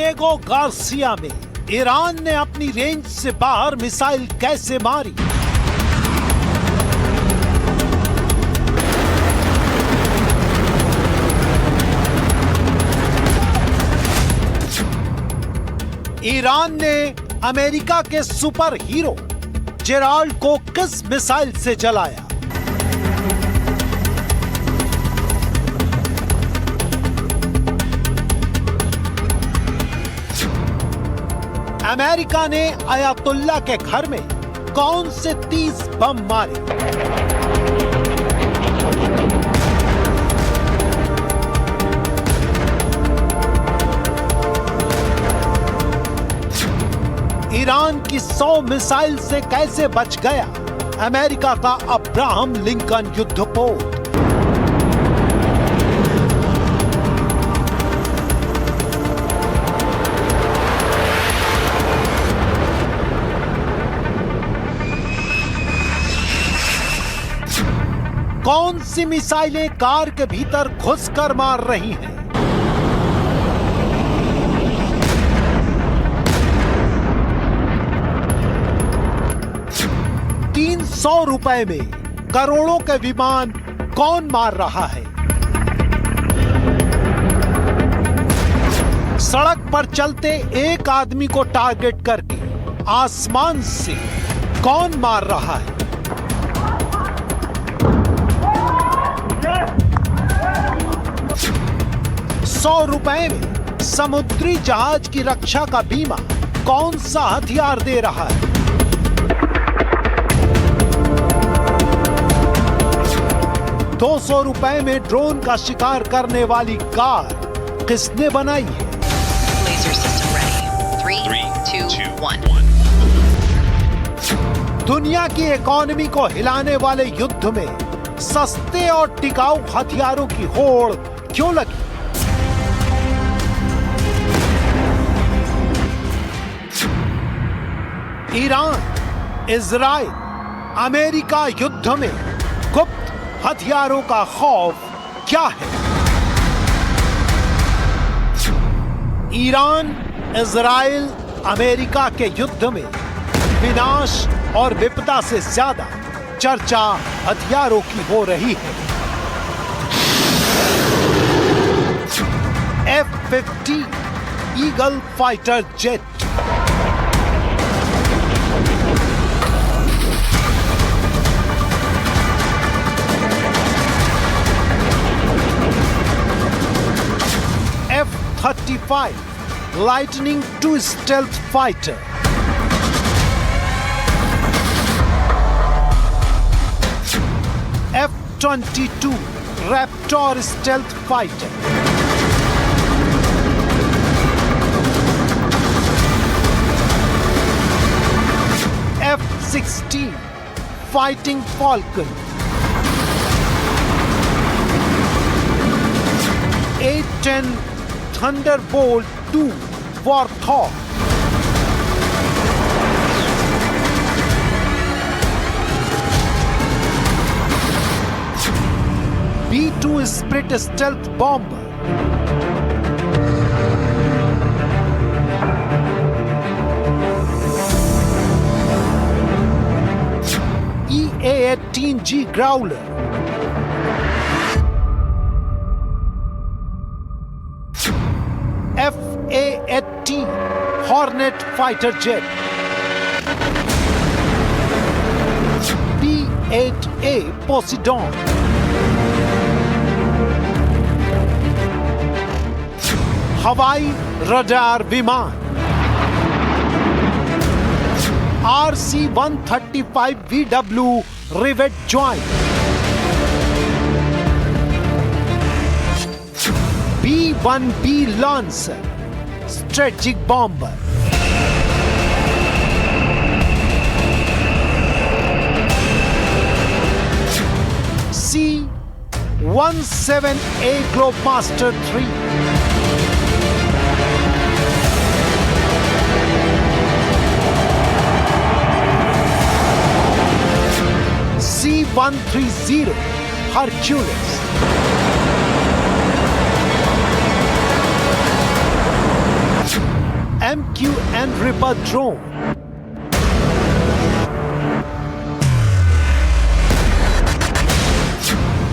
Diego Garcia में Iran ने अपनी रेंज से बाहर मिसाइल कैसे मारी? ईरान ने अमेरिका के सुपर हीरो जेराल्ड को किस मिसाइल से जलाया? अमेरिका ने अयातुल्ला के घर में कौन से 30 बम मारे? ईरान की 100 मिसाइल से कैसे बच गया अमेरिका का अब्राहम लिंकन युद्धपोत? कौन सी मिसाइलें कार के भीतर घुसकर मार रही हैं? ₹300 में करोड़ों के विमान कौन मार रहा है? सड़क पर चलते एक आदमी को टारगेट करके आसमान से कौन मार रहा है? ₹100 में समुद्री जहाज की रक्षा का बीमा कौन सा हथियार दे रहा है? ₹200 में ड्रोन का शिकार करने वाली कार किसने बनाई है? Laser system ready. 3, 2, 1. दुनिया की इकोनॉमी को हिलाने वाले युद्ध में सस्ते और टिकाऊ हथियारों की होड़ क्यों लगी? ईरान, इजराइल, अमेरिका युद्ध में गुप्त हथियारों का खौफ क्या है? ईरान, इजराइल, अमेरिका के युद्ध में विनाश और विपदा से ज्यादा चर्चा हथियारों की हो रही है। F-15 eagle fighter jet, F-35 Lightning II stealth fighter, F-22 Raptor stealth fighter, F-16 Fighting Falcon, 810 Thunderbolt II Warthog, B-2 Spirit stealth bomber, EA-18G Growler, FA-18 Hornet fighter jet, P-8A Poseidon, हवाई radar विमान, RC-135VW Rivet Joint, B-1B Lancer Strategic Bomber, C-17A Globemaster III, C-130 Hercules, MQN Reaper drone,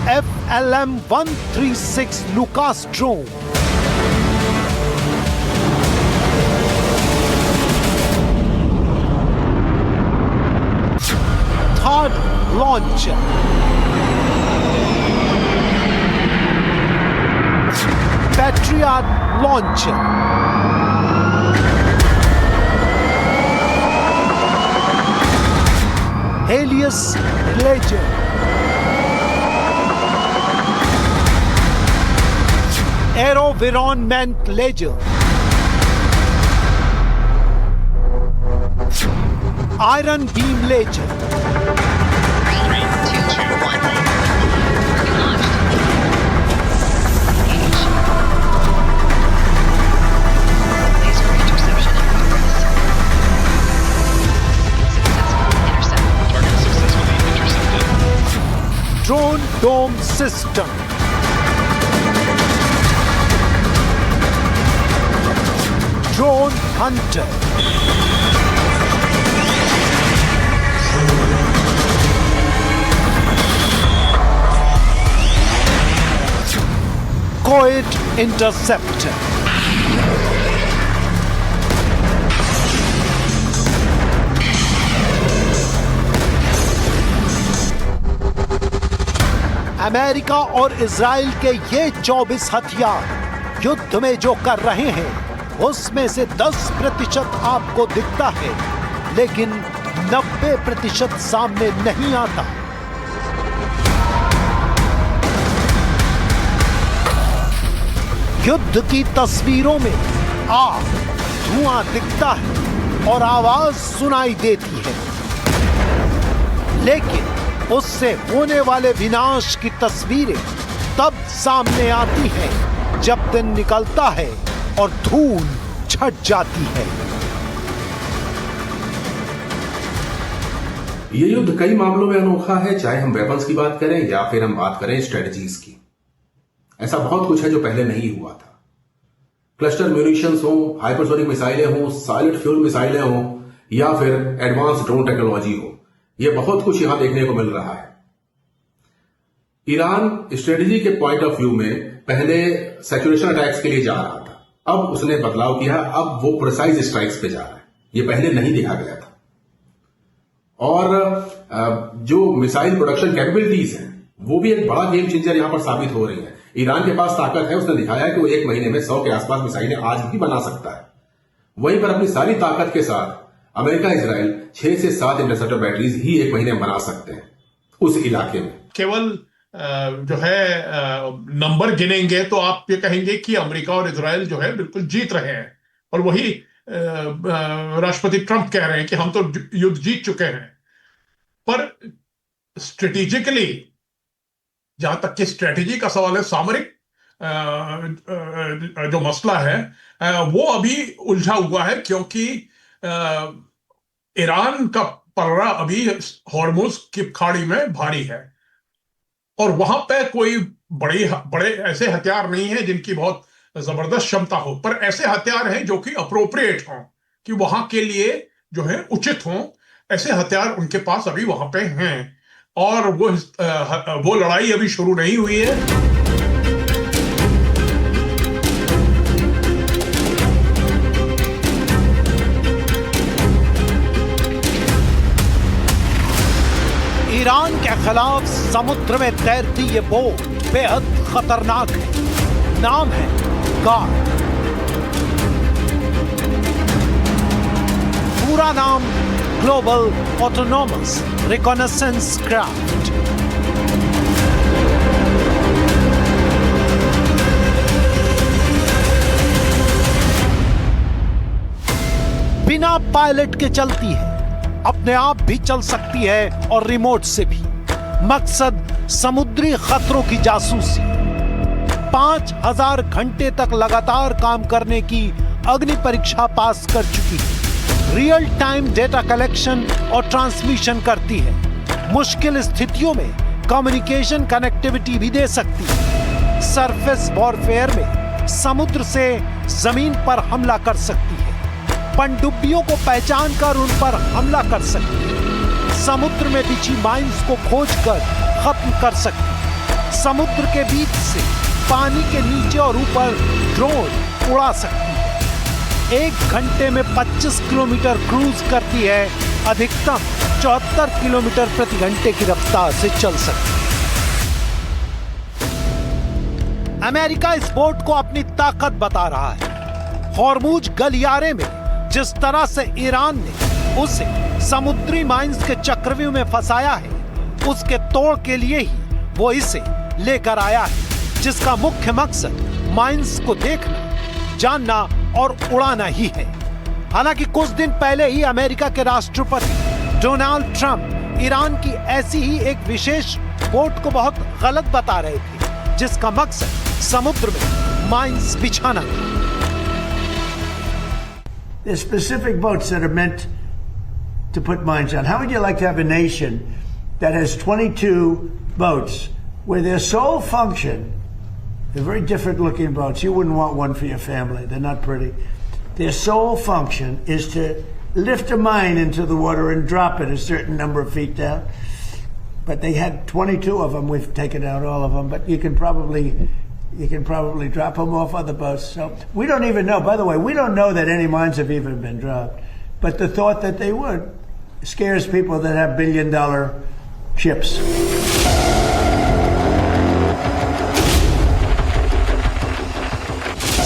FLM-136 Lucas drone, THAAD launcher, Patriot launcher, Helios Ledger, AeroVironment Ledger, Iron Beam Ledger, 3, 2, 1. Rocket launched. Engage. Laser interception in progress. Successful intercept. Target successfully intercepted. Drone Dome System, Drone Hunter, Coet Interceptor, America और Israel के ये 24 हथियार युद्ध में जो कर रहे हैं उसमें से 10% आपको दिखता है, लेकिन 90% सामने नहीं आता। युद्ध की तस्वीरों में आग, धुआं दिखता है और आवाज सुनाई देती है, लेकिन उससे होने वाले विनाश की तस्वीरें तब सामने आती हैं जब दिन निकलता है और धूल छट जाती है। ये युद्ध कई मामलों में अनोखा है, चाहे हम वेपन्स की बात करें या फिर हम बात करें स्ट्रेटजीज की। ऐसा बहुत कुछ है जो पहले नहीं हुआ था। क्लस्टर म्यूनिशंस हो, हाइपरसोनिक मिसाइलें हो, साइलेंट फ्यूल मिसाइलें हो या फिर एडवांस ड्रोन टेक्नोलॉजी हो, यह बहुत कुछ यहां देखने को मिल रहा है। ईरान स्ट्रेटजी के पॉइंट ऑफ व्यू में पहले सैचुरेशन अटैक्स के लिए जा रहा था, अब उसने बदलाव किया, अब वो प्रिसाइज स्ट्राइक्स पे जा रहा है। ये पहले नहीं देखा गया था। और जो मिसाइल प्रोडक्शन कैपेबिलिटीज हैं वो भी एक बड़ा गेम चेंजर यहां पर साबित हो रही है। ईरान के पास ताकत है, उसने दिखाया है कि वो एक महीने में 100 के आसपास मिसाइलें आज भी बना सकता है। वहीं पर अपनी सारी ताकत के साथ अमेरिका इजराइल 6 से 7 इंटरसेप्टर बैटरीज ही एक महीने में बना सकते हैं उस इलाके में। केवल जो है नंबर गिनेंगे तो आप ये कहेंगे कि अमेरिका और इजराइल जो है बिल्कुल जीत रहे हैं, और वही राष्ट्रपति ट्रंप कह रहे हैं कि हम तो युद्ध जीत चुके हैं। पर स्ट्रेटेजिकली, जहां तक कि स्ट्रेटेजी का सवाल है, सामरिक जो मसला है वो अभी उलझा हुआ है, क्योंकि ईरान का पलड़ा अभी हॉर्मुज की खाड़ी में भारी है और वहां पे कोई बड़े ऐसे हथियार नहीं है जिनकी बहुत जबरदस्त क्षमता हो, पर ऐसे हथियार हैं जो कि अप्रोप्रिएट हों, कि वहां के लिए जो है उचित हों। ऐसे हथियार उनके पास अभी वहां पे हैं और वो लड़ाई अभी शुरू नहीं हुई है। ईरान के खिलाफ समुद्र में तैरती ये बोट बेहद खतरनाक है। नाम है गार्ड। पूरा नाम ग्लोबल ऑटोनोमस रिकॉनेसेंस क्राफ्ट। बिना पायलट के चलती है, अपने आप भी चल सकती है और रिमोट से भी। मकसद समुद्री खतरों की जासूसी। 5000 घंटे तक लगातार काम करने की अग्नि परीक्षा पास कर चुकी है। रियल टाइम डेटा कलेक्शन और ट्रांसमिशन करती है। मुश्किल स्थितियों में कम्युनिकेशन कनेक्टिविटी भी दे सकती है। सरफेस वॉरफेयर में समुद्र से जमीन पर हमला कर सकती है। पनडुब्बियों को पहचानकर उन पर हमला कर सकती है, समुद्र में बिछी माइंस को खोजकर खत्म कर सकती है, समुद्र के बीच से पानी के नीचे और ऊपर ड्रोन उड़ा सकती है, 1 घंटे में 25 किलोमीटर क्रूज करती है, अधिकतम 74 किलोमीटर प्रति घंटे की रफ्तार से चल सकती है। अमेरिका इस बोट को अपनी ताकत बता रहा है। हॉर्मुज गलियारे में जिस तरह से ईरान ने उसे समुद्री माइंस के चक्रव्यूह में फंसाया है, उसके तोड़ के लिए ही वो इसे लेकर आया है, जिसका मुख्य मकसद माइंस को देखना, जानना और उड़ाना ही है। हालांकि कुछ दिन पहले ही अमेरिका के राष्ट्रपति डोनाल्ड ट्रंप ईरान की ऐसी ही एक विशेष बोट को बहुत गलत बता रहे थे, जिसका मकसद समुद्र में माइंस बिछाना था। There's specific boats that are meant to put mines on. How would you like to have a nation that has 22 boats where their sole function, they're very different looking boats. You wouldn't want one for your family. They're not pretty. Their sole function is to lift a mine into the water and drop it a certain number of feet down. But they had 22 of them. We've taken out all of them, but you can probably drop them off other boats. So we don't even know. By the way, we don't know that any mines have even been dropped. But the thought that they would scares people that have billion-dollar ships.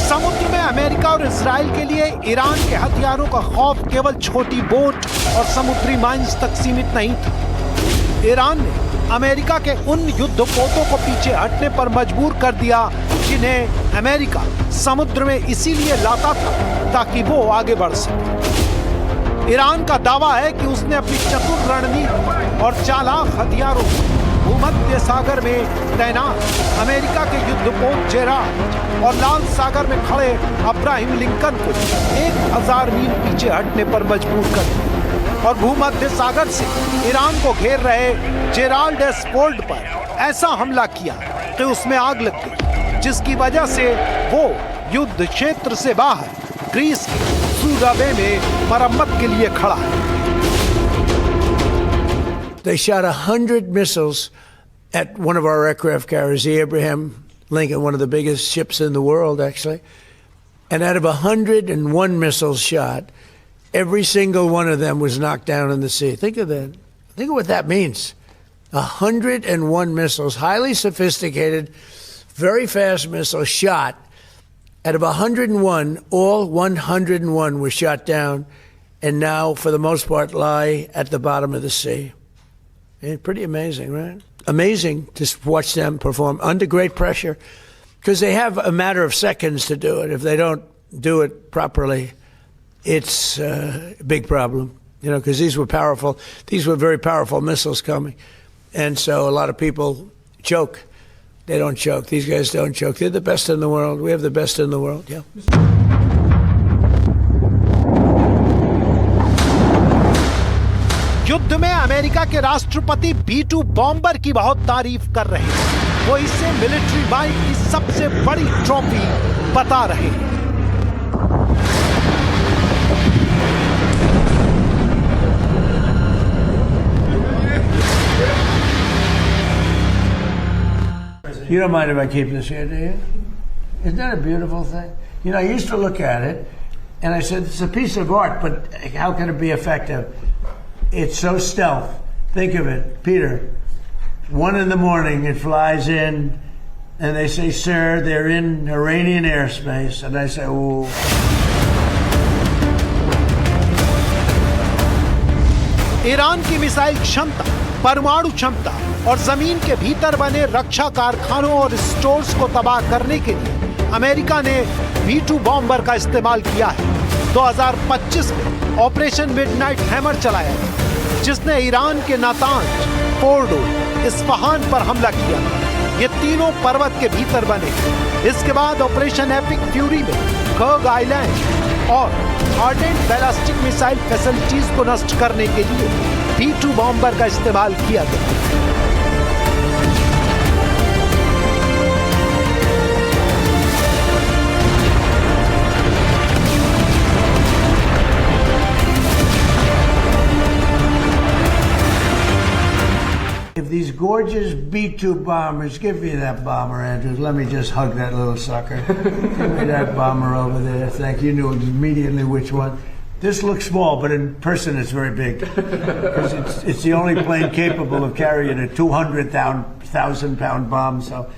समुद्र में America और Israel के लिए Iran के हथियारों का खौफ केवल छोटी बोट और समुद्री माइंस तक सीमित नहीं था। ईरान ने अमेरिका के उन युद्धपोतों को पीछे हटने पर मजबूर कर दिया, जिन्हें अमेरिका समुद्र में इसीलिए लाता था ताकि वो आगे बढ़ सके। ईरान का दावा है कि उसने अपनी चतुर रणनीति और चालाक हथियारों भूमध्य सागर में तैनात अमेरिका के युद्धपोत जेराल्ड और लाल सागर में खड़े अब्राहम लिंकन को 1000 मील पीछे हटने पर मजबूर कर दिया और भूमध्य सागर से ईरान को घेर रहे जेराल्ड एस फोर्ड पर ऐसा हमला किया कि उसमें आग लग गई, जिसकी वजह से वो युद्ध क्षेत्र से बाहर ग्रीस के सूडाबे में मरम्मत के लिए खड़ा है। They shot 100 missiles at one of our aircraft carriers, the Abraham Lincoln, one of the biggest ships in the world, actually. And out of 101 missiles shot, every single one of them was knocked down in the sea. Think of that. Think of what that means. 101 missiles, highly sophisticated, very fast missiles shot. Out of 101, all 101 were shot down and now, for the most part, lie at the bottom of the sea. Pretty amazing, right? Amazing to watch them perform under great pressure because they have a matter of seconds to do it. If they don't do it properly, it's a big problem, you know, because these were very powerful missiles coming. And so a lot of people choke. They don't choke. These guys don't choke. They're the best in the world. We have the best in the world, yeah. युद्ध में America के राष्ट्रपति B-2 bomber की बहुत तारीफ कर रहे हैं। वो इसे मिलिट्री माइट की सबसे बड़ी ट्रॉफी बता रहे हैं। You don't mind if I keep this here, do you? Isn't that a beautiful thing? You know, I used to look at it, and I said, it's a piece of art, but how can it be effective? It's so stealth. Think of it, Peter. 1 a.m, it flies in, and they say, sir, they're in Iranian airspace. And I say, oh. Iran की missile क्षमता, परमाणु क्षमता और जमीन के भीतर बने रक्षा कारखानों और स्टोर्स को तबाह करने के लिए अमेरिका ने B-2 बॉम्बर का इस्तेमाल किया है। 2025 में ऑपरेशन मिडनाइट हैमर चलाया गया, जिसने ईरान के नातांज, फोर्डो, इस्फहान पर हमला किया। ये तीनों पर्वत के भीतर बने। इसके बाद ऑपरेशन एपिक फ्यूरी में कर्ग आइलैंड और आर्डेंट बैलिस्टिक मिसाइल फैसिलिटीज को नष्ट करने के लिए B-2 बॉम्बर का इस्तेमाल किया गया। If these gorgeous B-2 bombers, give me that bomber, Andrews. Let me just hug that little sucker. Give me that bomber over there. Thank you. You knew immediately which one. This looks small, but in person it's very big. Because it's the only plane capable of carrying a 200,000-pound bomb. So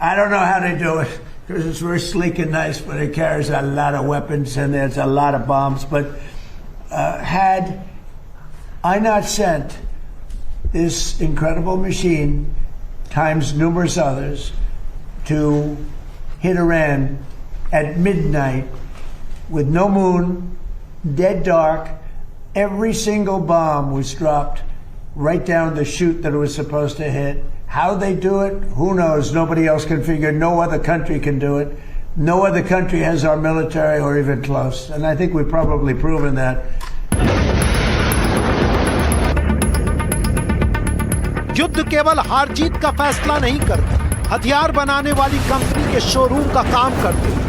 I don't know how they do it, because it's very sleek and nice, but it carries a lot of weapons and there's a lot of bombs. But had I not sent this incredible machine times numerous others to hit Iran at midnight with no moon, dead dark, every single bomb was dropped right down the chute that it was supposed to hit. How they do it, who knows? Nobody else can figure. No other country can do it. No other country has our military or even close. And I think we've probably proven that. युद्ध केवल हार जीत का फैसला नहीं करते, हथियार बनाने वाली कंपनी के शोरूम का काम करते हैं।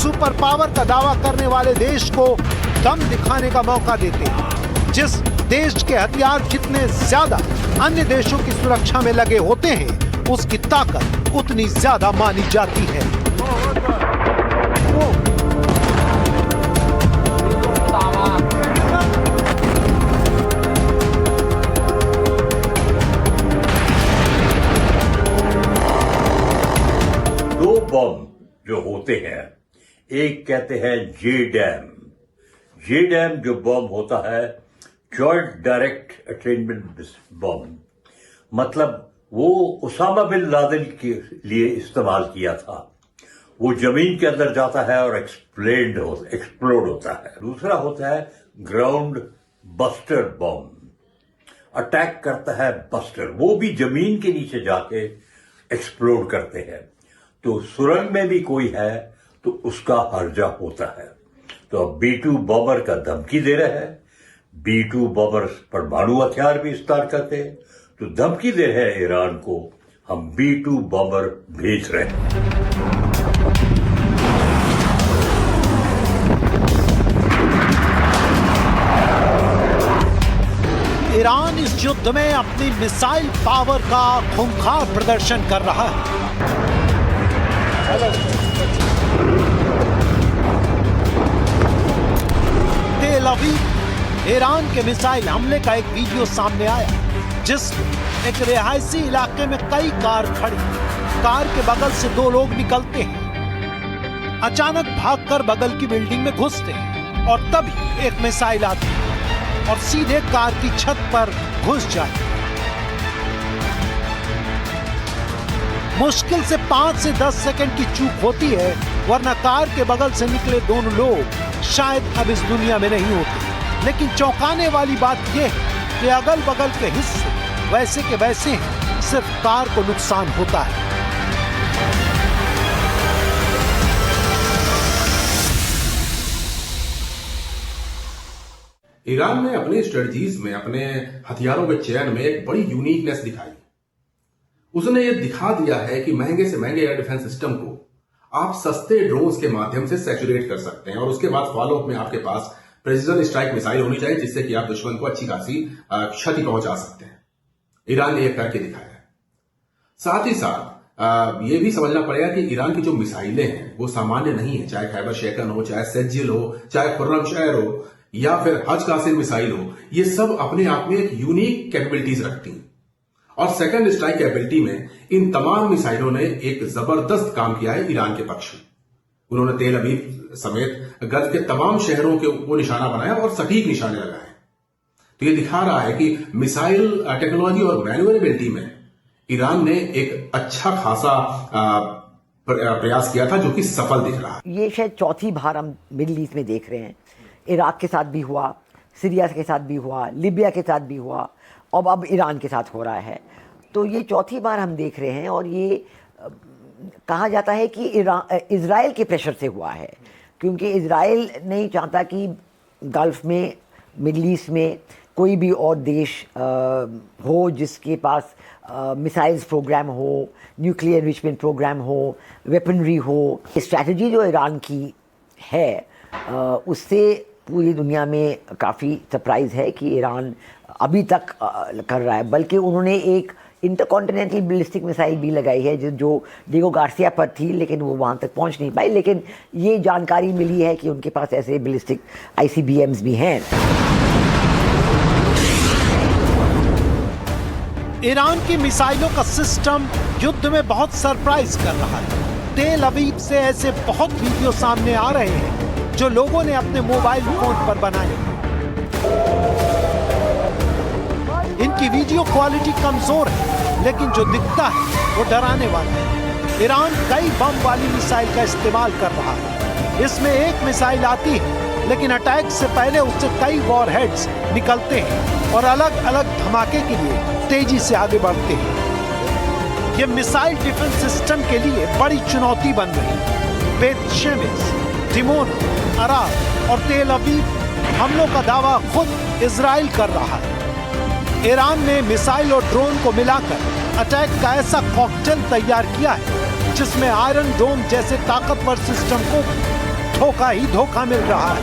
सुपर पावर का दावा करने वाले देश को दम दिखाने का मौका देते हैं। जिस देश के हथियार जितने ज्यादा अन्य देशों की सुरक्षा में लगे होते हैं, उसकी ताकत उतनी ज्यादा मानी जाती है। दो बम जो होते हैं, एक कहते हैं JDAM। JDAM जो बम होता है, जॉइंट डायरेक्ट अटेनमेंट बम, मतलब वो उसामा बिन लादेन के लिए इस्तेमाल किया था। वो जमीन के अंदर जाता है और एक्सप्लोड होता है। दूसरा होता है ग्राउंड बस्टर बम, अटैक करता है बस्टर, वो भी जमीन के नीचे जाके एक्सप्लोड करते हैं। तो सुरंग में भी कोई है तो उसका हर्जा होता है। तो अब B-2 बॉम्बर का धमकी दे रहे हैं। B-2 बॉम्बर परमाणु हथियार भी इस्तेमाल करते हैं, तो धमकी दे रहे हैं ईरान को, हम B-2 बॉम्बर भेज रहे हैं। ईरान इस युद्ध में अपनी मिसाइल पावर का खूंखार प्रदर्शन कर रहा है। तेल अवीव ईरान के मिसाइल हमले का एक वीडियो सामने आया, जिसमें एक रिहायशी इलाके में कई कार खड़ी, कार के बगल से दो लोग निकलते हैं, अचानक भागकर बगल की बिल्डिंग में घुसते हैं और तभी एक मिसाइल आती है और सीधे कार की छत पर घुस जाती है। मुश्किल से 5 से 10 सेकंड की चूक होती है, वरना कार के बगल से निकले दोनों लोग शायद अब इस दुनिया में नहीं होते। लेकिन चौंकाने वाली बात यह है कि अगल बगल के हिस्से वैसे के वैसे हैं, सिर्फ कार को नुकसान होता है। ईरान ने अपनी स्ट्रेटजीज में, अपने हथियारों के चयन में एक बड़ी यूनिकनेस दिखाई। उसने ये दिखा दिया है कि महंगे से महंगे एयर डिफेंस सिस्टम को आप सस्ते ड्रोन्स के माध्यम से सैचुरेट कर सकते हैं और उसके बाद फॉलोअप में आपके पास प्रेसिजन स्ट्राइक मिसाइल होनी चाहिए, जिससे कि आप दुश्मन को अच्छी खासी क्षति पहुंचा सकते हैं। ईरान ने यह करके दिखाया है। साथ ही साथ ये भी समझना पड़ेगा कि ईरान की जो मिसाइलें हैं वो सामान्य नहीं है, चाहे खैबर शेकन हो, चाहे सेज्जिल हो, चाहे खुर्रमशहर हो या फिर हज कासिम मिसाइल हो, ये सब अपने आप में एक यूनिक कैपेबिलिटीज रखती हैं। और सेकंड स्ट्राइक कैपेबिलिटी में इन तमाम मिसाइलों ने एक जबरदस्त काम किया है ईरान के पक्ष में। उन्होंने तेल अवीव समेत गल्फ के तमाम शहरों के वो निशाना बनाया और सटीक निशाने लगाए। तो ये दिखा रहा है कि मिसाइल टेक्नोलॉजी और मैन्युअरेबिलिटी में ईरान ने एक अच्छा खासा प्रयास किया था, जो कि सफल दिख रहा है। ये शायद चौथी बार हम मिडिल ईस्ट में देख रहे हैं। इराक के साथ भी हुआ, सीरिया के साथ भी हुआ, लीबिया के साथ भी हुआ, और अब ईरान के साथ हो रहा है। तो ये चौथी बार हम देख रहे हैं और ये कहा जाता है कि इजराइल के प्रेशर से हुआ है, क्योंकि इजराइल नहीं चाहता कि गल्फ में, मिडिल ईस्ट में कोई भी और देश हो जिसके पास मिसाइल्स प्रोग्राम हो, न्यूक्लियर एनरिचमेंट प्रोग्राम हो, वेपनरी हो। स्ट्रैटेजी जो ईरान की है उससे पूरी दुनिया में काफ़ी सरप्राइज़ है कि ईरान अभी तक कर रहा है। बल्कि उन्होंने एक इंटरकॉन्टिनेंटल बैलिस्टिक मिसाइल भी लगाई है जो डिएगो गार्सिया पर थी, लेकिन वो वहाँ तक पहुँच नहीं पाई। लेकिन ये जानकारी मिली है कि उनके पास ऐसे बैलिस्टिक ICBMs भी हैं। ईरान की मिसाइलों का सिस्टम युद्ध में बहुत सरप्राइज कर रहा है। तेल अवीव से ऐसे बहुत वीडियो सामने आ रहे हैं जो लोगों ने अपने मोबाइल फोन पर बनाए। इनकी वीडियो क्वालिटी कमजोर है, लेकिन जो दिखता है वो डराने वाला है। ईरान कई बम वाली मिसाइल का इस्तेमाल कर रहा है। इसमें एक मिसाइल आती है, लेकिन अटैक से पहले उससे कई वॉरहेड्स निकलते हैं और अलग अलग धमाके के लिए तेजी से आगे बढ़ते हैं। ये मिसाइल डिफेंस सिस्टम के लिए बड़ी चुनौती बन रही है। बेत शेमेश, दिमोना, अराब और तेल अवीव हमलों का दावा खुद इजराइल कर रहा है। ईरान ने मिसाइल और ड्रोन को मिलाकर अटैक का ऐसा कॉकटेल तैयार किया है जिसमें आयरन डोम जैसे ताकतवर सिस्टम को धोखा ही धोखा मिल रहा है।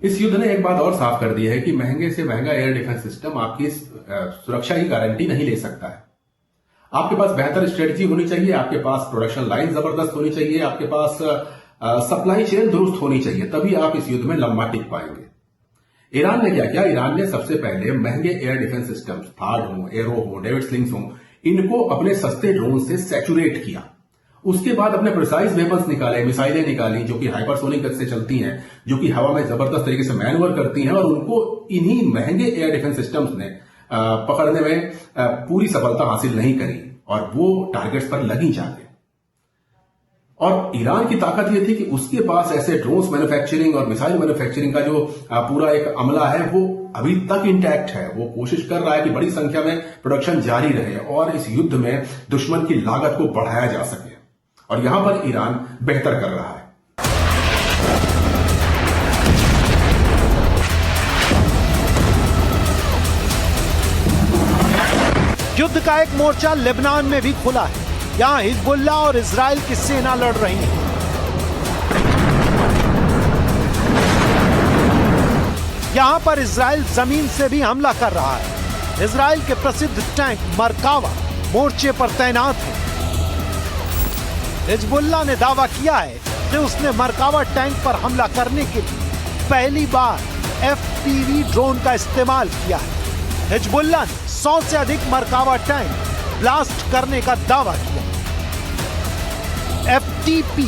इस युद्ध ने एक बात और साफ कर दी है कि महंगे से महंगा एयर डिफेंस सिस्टम आपकी सुरक्षा की गारंटी नहीं ले सकता है। आपके पास बेहतर स्ट्रेटजी होनी चाहिए, आपके पास प्रोडक्शन लाइन जबरदस्त होनी चाहिए, आपके पास सप्लाई चेन दुरुस्त होनी चाहिए, तभी आप इस युद्ध में लंबा टिक पाएंगे। ईरान ने क्या किया? ईरान ने सबसे पहले महंगे एयर डिफेंस सिस्टम थार्ड हो, एरो हो, डेविड स्लिंग्स हो, इनको अपने सस्ते ड्रोन से सैचुरेट किया। उसके बाद अपने प्रिसाइज वेपन्स निकाले, मिसाइलें निकाली जो कि हाइपरसोनिक गति से चलती हैं, जो कि हवा में जबरदस्त तरीके से मैनूवर करती हैं, और उनको इन्हीं महंगे एयर डिफेंस सिस्टम्स ने पकड़ने में पूरी सफलता हासिल नहीं करी और वो टारगेट्स पर लगी जाके। और ईरान की ताकत ये थी कि उसके पास ऐसे ड्रोन्स मैन्युफैक्चरिंग और मिसाइल मैन्युफैक्चरिंग का जो पूरा एक अमला है वो अभी तक इंटैक्ट है। वो कोशिश कर रहा है कि बड़ी संख्या में प्रोडक्शन जारी रहे और इस युद्ध में दुश्मन की लागत को बढ़ाया जा सके, और यहां पर ईरान बेहतर कर रहा है। युद्ध का एक मोर्चा लेबनान में भी खुला है। यहां हिजबुल्लाह और इजराइल की सेना लड़ रही है। यहां पर इजराइल जमीन से भी हमला कर रहा है। इजराइल के प्रसिद्ध टैंक मरकावा मोर्चे पर तैनात है। हिजबुल्लाह ने दावा किया है कि उसने मरकावा टैंक पर हमला करने के लिए पहली बार FPV ड्रोन का इस्तेमाल किया है। हिजबुल्लाह ने 100 से अधिक मरकावा टैंक ब्लास्ट करने का दावा किया। FTP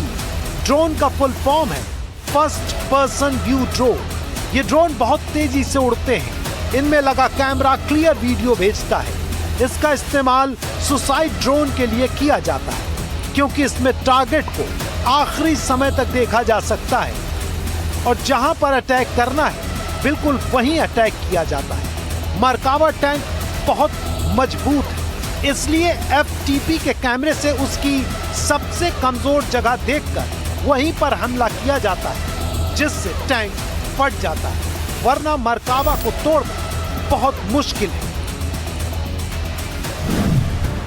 ड्रोन का फुल फॉर्म है फर्स्ट पर्सन व्यू ड्रोन। ये ड्रोन बहुत तेजी से उड़ते हैं। इनमें लगा कैमरा क्लियर वीडियो भेजता है। इसका इस्तेमाल सुसाइड ड्रोन के लिए किया जाता है क्योंकि इसमें टारगेट को आखिरी समय तक देखा जा सकता है और जहां पर अटैक करना है बिल्कुल वहीं अटैक किया जाता है। मरकावा टैंक बहुत मजबूत है, इसलिए FTP के कैमरे से उसकी सबसे कमजोर जगह देखकर वहीं पर हमला किया जाता है, जिससे टैंक फट जाता है, वरना मरकावा को तोड़ना बहुत मुश्किल है।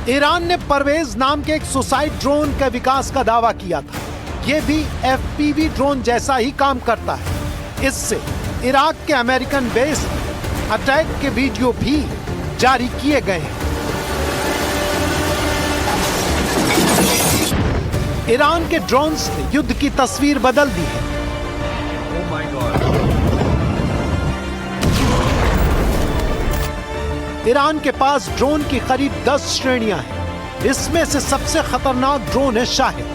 ईरान ने परवेज नाम के एक सुसाइड ड्रोन के विकास का दावा किया था। यह भी FPV ड्रोन जैसा ही काम करता है। इससे इराक के अमेरिकन बेस अटैक के वीडियो भी जारी किए गए हैं। ईरान के ड्रोन्स ने युद्ध की तस्वीर बदल दी है। ईरान के पास ड्रोन की करीब 10 श्रेणियां हैं। इसमें से सबसे खतरनाक ड्रोन है शाहिद,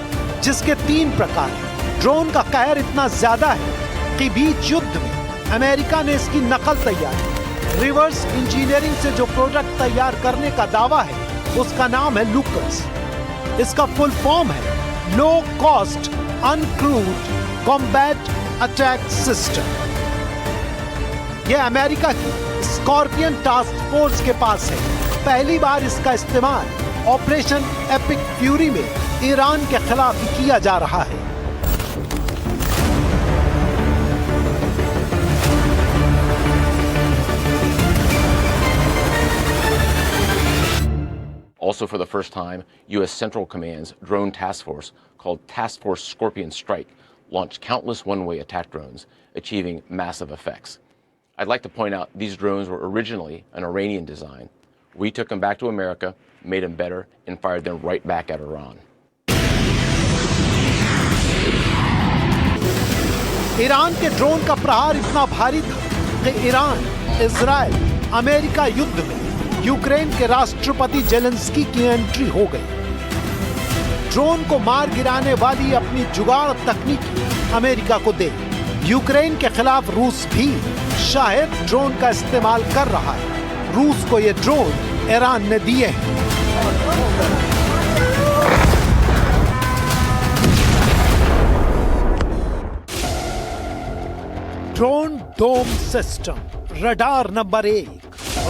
जिसके 3 प्रकार हैं। ड्रोन का कहर इतना ज्यादा है कि बीच युद्ध में अमेरिका ने इसकी नकल तैयार की। रिवर्स इंजीनियरिंग से जो प्रोडक्ट तैयार करने का दावा है उसका नाम है लूकस। इसका फुल फॉर्म है low cost uncrewed combat attack system. यह अमेरिका की स्कॉर्पियन टास्क फोर्स के पास है। पहली बार इसका इस्तेमाल ऑपरेशन एपिक फ्यूरी में ईरान के खिलाफ किया जा रहा है। Also, for the first time, U.S. Central Command's drone task force, called Task Force Scorpion Strike, launched countless one-way attack drones, achieving massive effects. I'd like to point out these drones were originally an Iranian design. We took them back to America, made them better, and fired them right back at Iran. Iran के drone का प्रहार इतना भारी था कि Iran, Israel, America युद्ध में Ukraine के राष्ट्रपति जेलेंस्की की एंट्री हो गई। ड्रोन को मार गिराने वाली अपनी जुगाड़ तकनीकी अमेरिका को दे। यूक्रेन के खिलाफ रूस भी शायद ड्रोन का इस्तेमाल कर रहा है। रूस को ये ड्रोन ईरान ने दिए हैं। Drone dome system, radar number 1,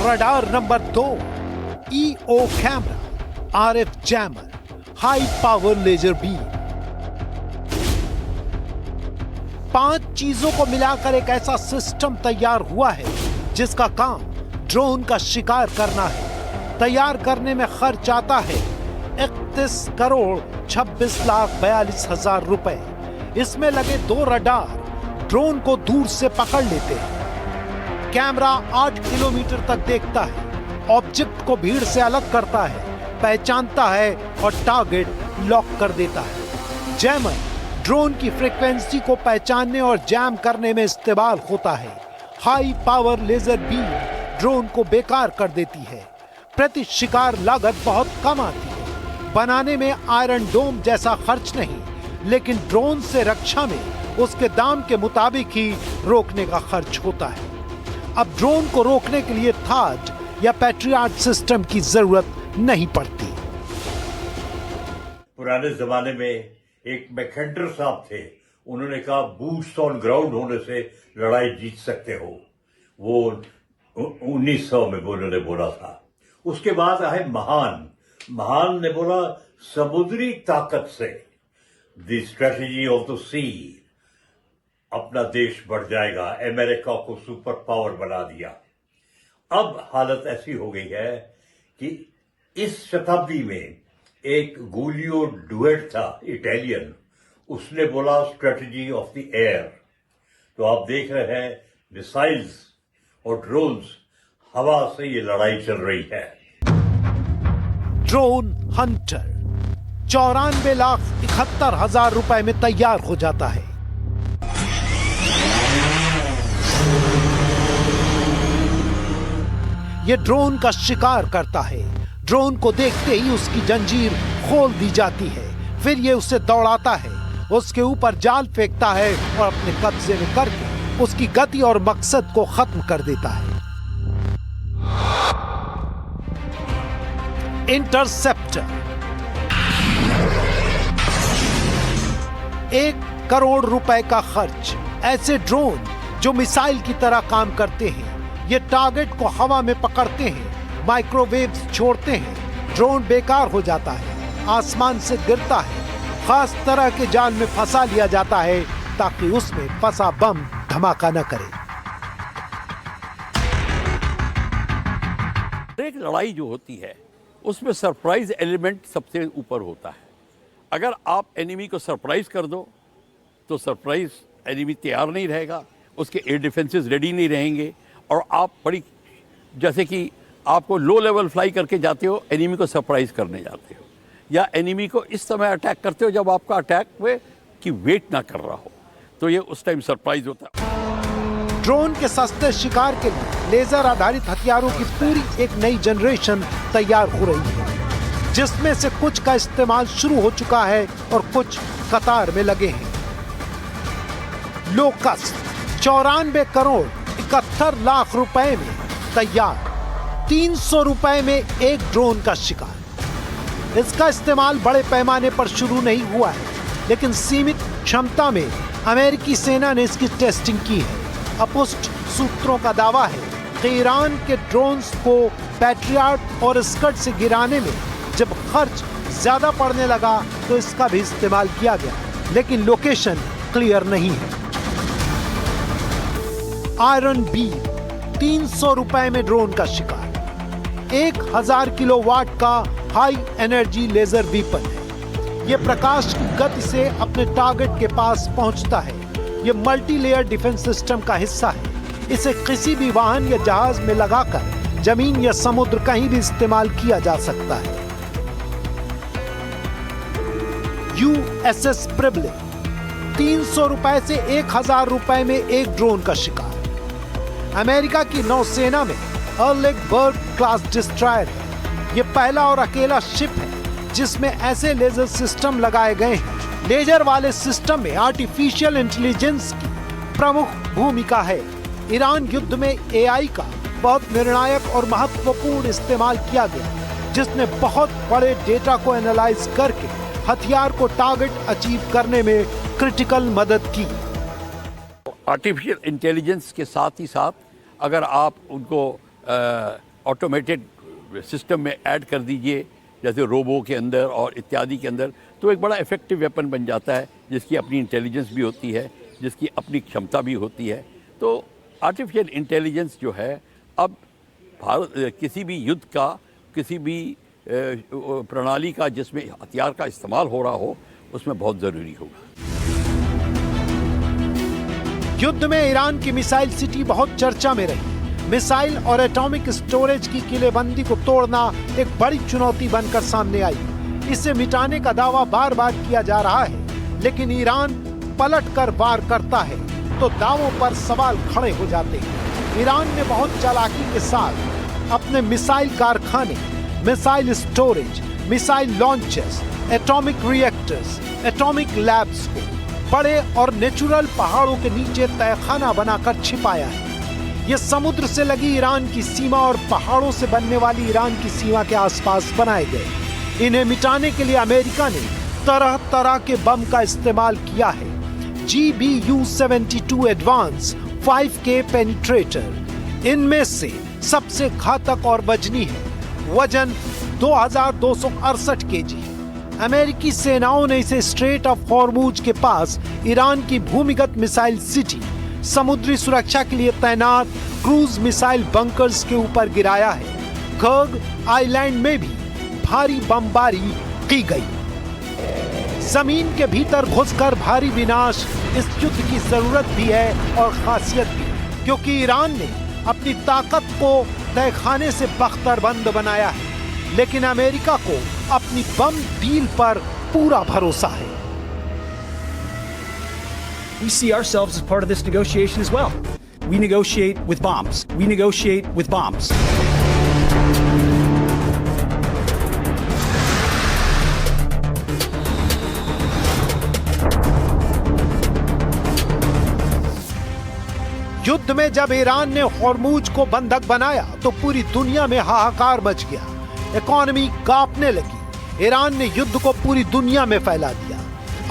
radar number 2, EO camera, RF jammer, high power laser beam. 5 चीजों को मिलाकर एक ऐसा सिस्टम तैयार हुआ है जिसका काम ड्रोन का शिकार करना है। तैयार करने में खर्च आता है 31 करोड़ 26 लाख 42 हजार रुपए। इसमें लगे 2 रडार ड्रोन को दूर से पकड़ लेते हैं। कैमरा 8 किलोमीटर तक देखता है, ऑब्जेक्ट को भीड़ से अलग करता है, पहचानता है और टारगेट लॉक कर देता है। जैमर ड्रोन की फ्रीक्वेंसी को पहचानने और जैम करने में इस्तेमाल होता है। High power laser beam drone को बेकार कर देती है। प्रति शिकार लागत बहुत कम आती है। बनाने में आयरन डोम जैसा खर्च नहीं, लेकिन ड्रोन से रक्षा में उसके दाम के मुताबिक ही रोकने का खर्च होता है। अब ड्रोन को रोकने के लिए थाड या पैट्रियट सिस्टम की जरूरत नहीं पड़ती। पुराने जमाने में एक मैकेंडर साहब थे, उन्होंने कहा बूट्स ऑन ग्राउंड होने से लड़ाई जीत सकते हो। वो 1900 में उन्होंने बोला था। उसके बाद आए महान ने बोला समुद्री ताकत से, द स्ट्रेटेजी ऑफ द सी, अपना देश बढ़ जाएगा। अमेरिका को सुपर पावर बना दिया। अब हालत ऐसी हो गई है कि इस शताब्दी में एक गूलियो डुएट था इटालियन, उसने बोला स्ट्रेटेजी ऑफ द एयर। तो आप देख रहे हैं मिसाइल्स और ड्रोन्स, हवा से ये लड़ाई चल रही है। ड्रोन हंटर 94,71,000 रुपए में तैयार हो जाता है। ये ड्रोन का शिकार करता है। ड्रोन को देखते ही उसकी जंजीर खोल दी जाती है। फिर ये उसे दौड़ाता है, उसके ऊपर जाल फेंकता है और अपने कब्जे में करके उसकी गति और मकसद को खत्म कर देता है। इंटरसेप्टर 1 करोड़ रुपए का खर्च। ऐसे ड्रोन जो मिसाइल की तरह काम करते हैं। ये टारगेट को हवा में पकड़ते हैं, माइक्रोवेव्स छोड़ते हैं, ड्रोन बेकार हो जाता है, आसमान से गिरता है, खास तरह के जाल में फंसा लिया जाता है ताकि उसमें फंसा बम धमाका न करे। एक लड़ाई जो होती है उसमें सरप्राइज एलिमेंट सबसे ऊपर होता है। अगर आप एनिमी को सरप्राइज कर दो तो सरप्राइज एनिमी तैयार नहीं रहेगा, उसके एयर डिफेंसेस रेडी नहीं रहेंगे और आप बड़ी, जैसे कि आपको लो लेवल फ्लाई करके जाते हो, एनिमी को सरप्राइज करने जाते हो, या एनिमी को इस समय अटैक करते हो जब आपका अटैक में कि वेट ना कर रहा हो, तो ये उस टाइम सरप्राइज होता है। ड्रोन के सस्ते शिकार के लिए लेजर आधारित हथियारों की पूरी एक नई जनरेशन तैयार हो रही है, जिसमें से कुछ का इस्तेमाल शुरू हो चुका है और कुछ कतार में लगे हैं। लोकस्ट 94 करोड़ 71 लाख रुपए में तैयार, 300 रुपए में एक ड्रोन का शिकार। इसका इस्तेमाल बड़े पैमाने पर शुरू नहीं हुआ है, लेकिन सीमित क्षमता में अमेरिकी सेना ने इसकी टेस्टिंग की है। अपुष्ट सूत्रों का दावा है कि ईरान के ड्रोन्स को पैट्रियट और स्कड से गिराने में जब खर्च ज्यादा पड़ने लगा तो इसका भी इस्तेमाल किया गया, लेकिन लोकेशन क्लियर नहीं है। आयरन बीम 300 रुपए में ड्रोन का शिकार। 1000 किलोवाट का हाई एनर्जी लेजर वीपन है। यह प्रकाश की गति से अपने टारगेट के पास पहुंचता है। यह मल्टी लेयर डिफेंस सिस्टम का हिस्सा है। इसे किसी भी वाहन या जहाज में लगाकर जमीन या समुद्र कहीं भी इस्तेमाल किया जा सकता है। USS प्रिबले 300 रुपए से 1000 रुपए में एक ड्रोन का शिकार। अमेरिका की नौसेना में अर्लेग बर्ग क्लास डिस्ट्रॉयर है। यह पहला और अकेला शिप है जिसमें ऐसे लेजर सिस्टम लगाए गए हैं। लेजर वाले सिस्टम में आर्टिफिशियल इंटेलिजेंस की प्रमुख भूमिका है। ईरान युद्ध में AI का बहुत निर्णायक और महत्वपूर्ण इस्तेमाल किया गया, जिसने बहुत बड़े डेटा को एनालाइज करके हथियार को टारगेट अचीव करने में क्रिटिकल मदद की। आर्टिफिशियल इंटेलिजेंस के साथ ही साथ अगर आप उनको ऑटोमेटेड सिस्टम में ऐड कर दीजिए, जैसे रोबो के अंदर और इत्यादि के अंदर, तो एक बड़ा इफेक्टिव वेपन बन जाता है, जिसकी अपनी इंटेलिजेंस भी होती है, जिसकी अपनी क्षमता भी होती है। तो आर्टिफिशियल इंटेलिजेंस जो है अब भारत किसी भी युद्ध का, किसी भी प्रणाली का जिसमें हथियार का इस्तेमाल हो रहा हो, उसमें बहुत ज़रूरी होगा। युद्ध में ईरान की मिसाइल सिटी बहुत चर्चा में रही। मिसाइल और एटॉमिक स्टोरेज की किलेबंदी को तोड़ना एक बड़ी चुनौती बनकर सामने आई। इसे मिटाने का दावा बार बार किया जा रहा है, लेकिन ईरान पलट कर वार करता है तो दावों पर सवाल खड़े हो जाते हैं। ईरान ने बहुत चालाकी के साथ अपने मिसाइल कारखाने, missile storage, missile launchers, atomic reactors, atomic labs को बड़े और नेचुरल पहाड़ों के नीचे तहखाना बनाकर छिपाया है। ये समुद्र से लगी ईरान की सीमा और पहाड़ों से बनने वाली ईरान की सीमा के आसपास बनाए गए। इन्हें मिटाने के लिए अमेरिका ने तरह तरह के बम का इस्तेमाल किया है। GBU-72 एडवांस 5K पेनिट्रेटर इनमें से सबसे घातक और वजनी है। वजन 2268 kg है। अमेरिकी सेनाओं ने इसे स्ट्रेट ऑफ हॉर्मुज के पास ईरान की भूमिगत मिसाइल सिटी, समुद्री सुरक्षा के लिए तैनात क्रूज मिसाइल बंकर्स के ऊपर गिराया है। कर्ग आइलैंड में भी भारी बमबारी की गई। जमीन के भीतर घुसकर भारी विनाश इस युद्ध की जरूरत भी है और खासियत भी, क्योंकि ईरान ने अपनी ताकत को तहखाने से बख्तरबंद बनाया है, लेकिन अमेरिका को अपनी बम डील पर पूरा भरोसा है। We see ourselves as part of this negotiation as well. We negotiate with bombs. We negotiate with bombs. युद्ध में जब ईरान ने हॉर्मुज को बंधक बनाया तो पूरी दुनिया में हाहाकार मच गया। इकोनॉमी कांपने लगी। ईरान ने युद्ध को पूरी दुनिया में फैला दिया।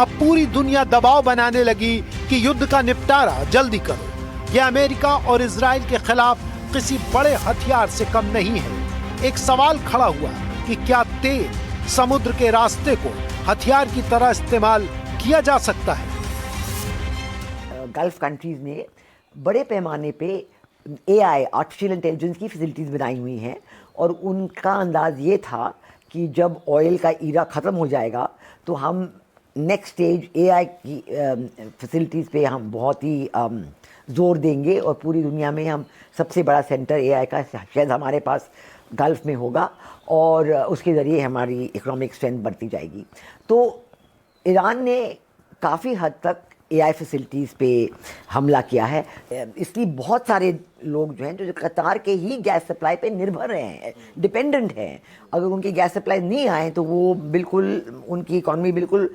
अब पूरी दुनिया दबाव बनाने लगी कि युद्ध का निपटारा जल्दी करो। यह अमेरिका और इजराइल के खिलाफ किसी बड़े हथियार से कम नहीं है। एक सवाल खड़ा हुआ कि क्या तेल समुद्र के रास्ते को हथियार की तरह इस्तेमाल किया जा सकता है। गल्फ कंट्रीज ने बड़े पैमाने पे AI आर्टिफिशियल इंटेलिजेंस की फैसिलिटीज़ बनाई हुई हैं और उनका अंदाज़ ये था कि जब ऑयल का ईरा ख़त्म हो जाएगा तो हम नेक्स्ट स्टेज AI की फैसिलिटीज़ पे हम बहुत ही ज़ोर देंगे और पूरी दुनिया में हम सबसे बड़ा सेंटर AI का शायद हमारे पास गल्फ में होगा और उसके ज़रिए हमारी इकोनॉमिक स्ट्रेंथ बढ़ती जाएगी। तो ईरान ने काफ़ी हद तक AI फैसिलिटीज़ पे हमला किया है। इसलिए बहुत सारे लोग जो हैं जो कतार के ही गैस सप्लाई पे निर्भर हैं, डिपेंडेंट हैं। अगर उनकी गैस सप्लाई नहीं आए तो वो बिल्कुल उनकी इकॉनमी बिल्कुल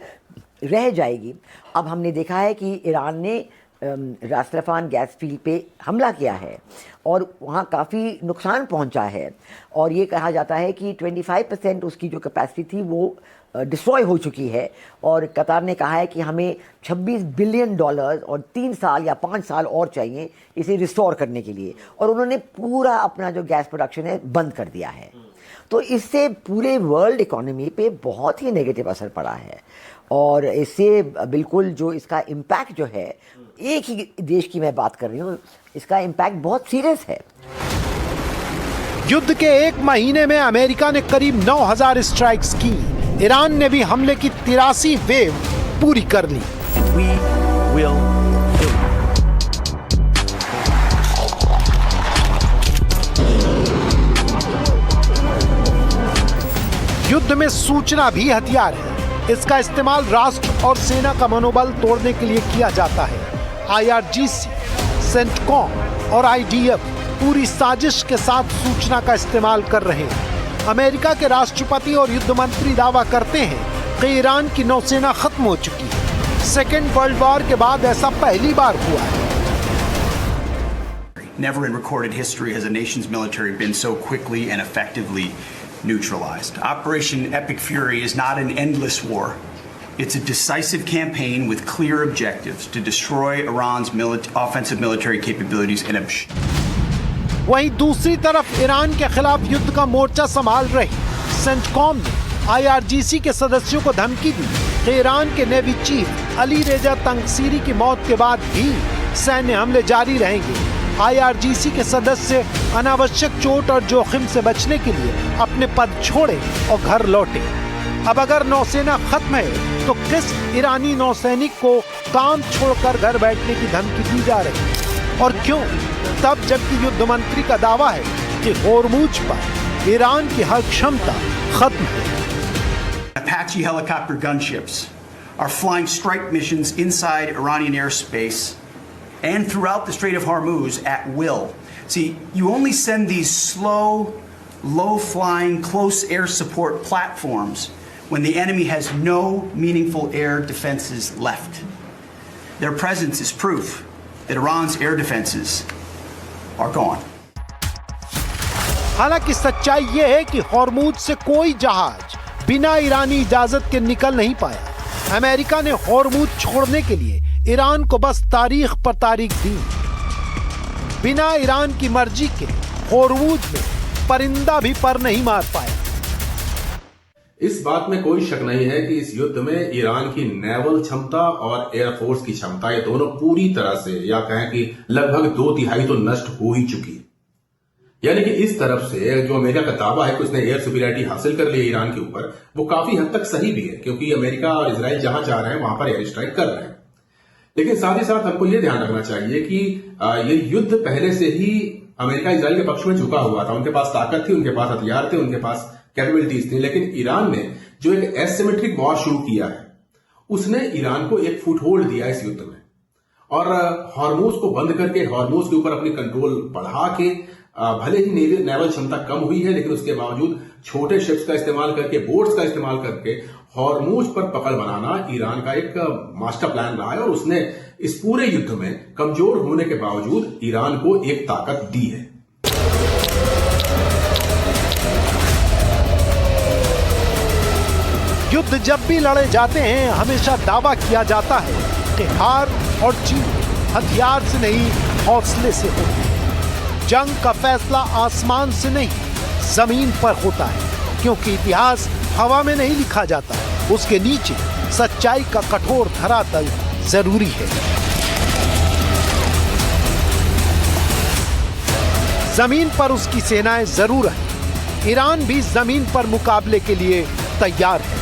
रह जाएगी। अब हमने देखा है कि ईरान ने रास्ताफान गैस फील्ड पे हमला किया है और वहाँ काफ़ी नुकसान पहुँचा है और ये कहा जाता है कि 25% उसकी जो कैपेसिटी थी वो डिस्ट्रॉय हो चुकी है और कतार ने कहा है कि हमें $26 बिलियन और 3 साल या 5 साल और चाहिए इसे रिस्टोर करने के लिए और उन्होंने पूरा अपना जो गैस प्रोडक्शन है बंद कर दिया है। तो इससे पूरे वर्ल्ड इकोनॉमी पे बहुत ही नेगेटिव असर पड़ा है और इससे बिल्कुल जो इसका इम्पैक्ट जो है, एक ही देश की मैं बात कर रही हूँ, इसका इम्पैक्ट बहुत सीरियस है। युद्ध के 1 महीने में अमेरिका ने करीब 9,000 स्ट्राइक्स की। ईरान ने भी हमले की 83 वेव पूरी कर ली। We will kill you. युद्ध में सूचना भी हथियार है। इसका इस्तेमाल राष्ट्र और सेना का मनोबल तोड़ने के लिए किया जाता है। IRGC, सेंटकॉम और IDF पूरी साजिश के साथ सूचना का इस्तेमाल कर रहे हैं। अमेरिका के राष्ट्रपति और युद्ध मंत्री दावा करते हैं कि ईरान की नौसेना खत्म हो चुकी है। सेकेंड वर्ल्ड वॉर के बाद ऐसा पहली बार हुआ है। Never in recorded history has a nation's military been so quickly and effectively neutralized. Operation Epic Fury is not an endless war. It's a decisive campaign with clear objectives to destroy Iran's offensive military capabilities and वहीं दूसरी तरफ Iran के खिलाफ युद्ध का मोर्चा संभाल रही CENTCOM ने IRGC के सदस्यों को धमकी दी कि ईरान के नेवी चीफ अली रेजा तंगसीरी की मौत के बाद भी सैन्य हमले जारी रहेंगे। IRGC के सदस्य अनावश्यक चोट और जोखिम से बचने के लिए अपने पद छोड़े और घर लौटे। अब अगर नौसेना खत्म है तो किस ईरानी नौसैनिक को काम छोड़कर घर बैठने की धमकी दी जा रही है और क्यों? तब जबकि युद्ध मंत्री का दावा है कि होर्मुज पर ईरान की हर क्षमता खत्म है। Apache helicopter gunships are flying strike missions inside Iranian airspace and throughout the Strait of Hormuz at will. See, you only send these slow, low-flying, close air support platforms when the enemy has no meaningful air defenses left. Their presence is proof that Iran's air defenses are gone. हालांकि सच्चाई यह है कि होर्मुज से कोई जहाज बिना ईरानी इजाजत के निकल नहीं पाया। अमेरिका ने होर्मुज छोड़ने के लिए ईरान को बस तारीख पर तारीख दी। बिना ईरान की मर्जी के होर्मुज में परिंदा भी पर नहीं मार पाया। इस बात में कोई शक नहीं है कि इस युद्ध में ईरान की नेवल क्षमता और एयरफोर्स की क्षमता, ये दोनों पूरी तरह से, या कहें कि लगभग 2/3 तो नष्ट हो ही चुकी है। यानी कि इस तरफ से जो अमेरिका का दावा है कि उसने एयर सुपीरियरिटी हासिल कर ली ईरान के ऊपर, वो काफी हद तक सही भी है, क्योंकि अमेरिका और इजराइल जहां जा रहे हैं वहां पर एयर स्ट्राइक कर रहे हैं। लेकिन साथ ही साथ हमको ये ध्यान रखना चाहिए कि ये युद्ध पहले से ही अमेरिका इजराइल के पक्ष में झुका हुआ था। उनके पास ताकत थी, उनके पास हथियार थे, उनके पास कैपेबिलिटीज थी। लेकिन ईरान ने जो एक एसिमेट्रिक वॉर शुरू किया है, उसने ईरान को एक फुटहोल्ड दिया इस युद्ध में और हॉर्मुज को बंद करके, हॉर्मुज के ऊपर अपनी कंट्रोल बढ़ा के, भले ही नेवल क्षमता कम हुई है लेकिन उसके बावजूद छोटे शिप्स का इस्तेमाल करके, बोट्स का इस्तेमाल करके हॉर्मुज पर पकड़ बनाना ईरान का एक मास्टर प्लान रहा है और उसने इस पूरे युद्ध में कमजोर होने के बावजूद ईरान को एक ताकत दी है। युद्ध जब भी लड़े जाते हैं हमेशा दावा किया जाता है कि हार और जीत हथियार से नहीं, हौसले से होती है। जंग का फैसला आसमान से नहीं, जमीन पर होता है, क्योंकि इतिहास हवा में नहीं लिखा जाता, उसके नीचे सच्चाई का कठोर धरातल जरूरी है। जमीन पर उसकी सेनाएं जरूर हैं। ईरान भी जमीन पर मुकाबले के लिए तैयार है।